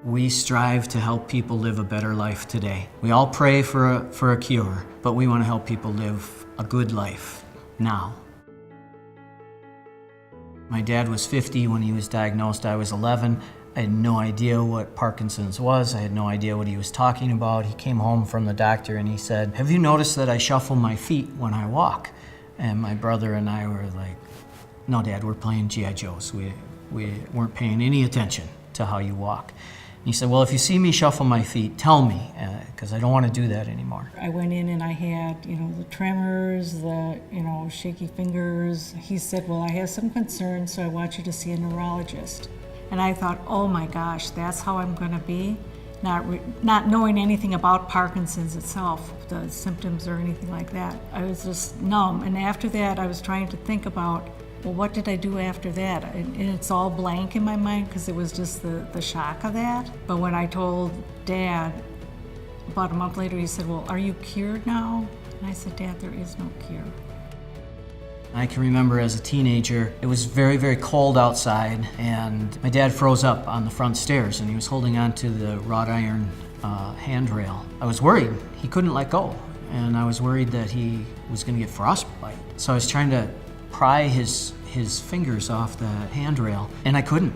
We strive to help people live a better life today. We all pray for a cure, but we want to help people live a good life now. My dad was 50 when he was diagnosed. I was 11. I had no idea what Parkinson's was. I had no idea what he was talking about. He came home from the doctor and he said, "Have you noticed that I shuffle my feet when I walk?" And my brother and I were like, "No, Dad, we're playing G.I. Joes. We weren't paying any attention to how you walk." And he said, "Well, if you see me shuffle my feet, tell me, because I don't want to do that anymore." I went in and I had, the tremors, the, shaky fingers. He said, "Well, I have some concerns, so I want you to see a neurologist." And I thought, oh my gosh, that's how I'm going to be? Not knowing anything about Parkinson's itself, the symptoms or anything like that. I was just numb. And after that, I was trying to think about, well, what did I do after that? And it's all blank in my mind because it was just the shock of that. But when I told Dad, about a month later, he said, "Well, are you cured now?" And I said, "Dad, there is no cure." I can remember as a teenager, it was very, very cold outside, and my dad froze up on the front stairs, and he was holding on to the wrought iron handrail. I was worried he couldn't let go, and I was worried that he was going to get frostbite. So I was trying to pry his fingers off the handrail, and I couldn't.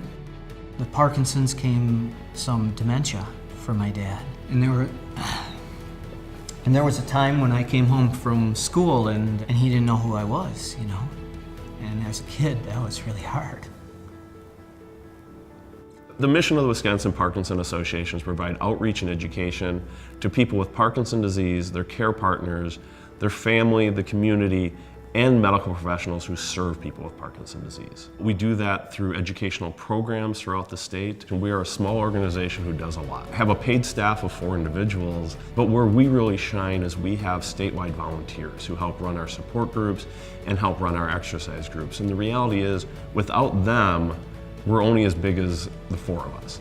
With Parkinson's came some dementia for my dad, and there was a time when I came home from school and he didn't know who I was, And as a kid, that was really hard. The mission of the Wisconsin Parkinson Association is to provide outreach and education to people with Parkinson's disease, their care partners, their family, the community, and medical professionals who serve people with Parkinson's disease. We do that through educational programs throughout the state. We are a small organization who does a lot. We have a paid staff of 4 individuals, but where we really shine is we have statewide volunteers who help run our support groups and help run our exercise groups. And the reality is, without them, we're only as big as the 4 of us.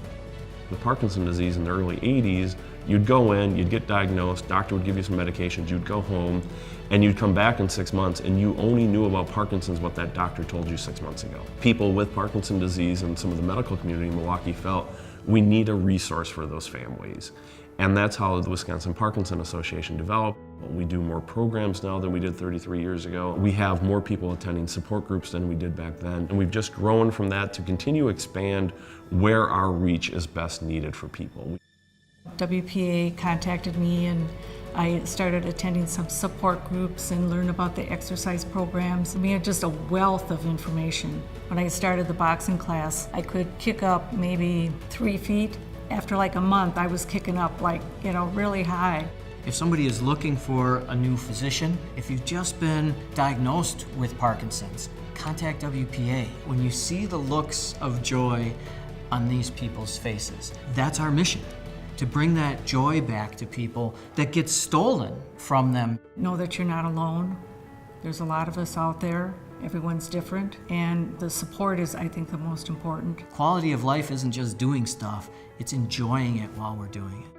With Parkinson's disease in the early 80s, you'd go in, you'd get diagnosed, doctor would give you some medications, you'd go home, and you'd come back in 6 months and you only knew about Parkinson's what that doctor told you 6 months ago. People with Parkinson's disease and some of the medical community in Milwaukee felt we need a resource for those families. And that's how the Wisconsin Parkinson Association developed. We do more programs now than we did 33 years ago. We have more people attending support groups than we did back then. And we've just grown from that to continue to expand where our reach is best needed for people. WPA contacted me and I started attending some support groups and learned about the exercise programs. We had just a wealth of information. When I started the boxing class, I could kick up maybe 3 feet. After like a month, I was kicking up really high. If somebody is looking for a new physician, if you've just been diagnosed with Parkinson's, contact WPA. When you see the looks of joy on these people's faces, that's our mission. To bring that joy back to people that gets stolen from them. Know that you're not alone. There's a lot of us out there. Everyone's different. And the support is, I think, the most important. Quality of life isn't just doing stuff, it's enjoying it while we're doing it.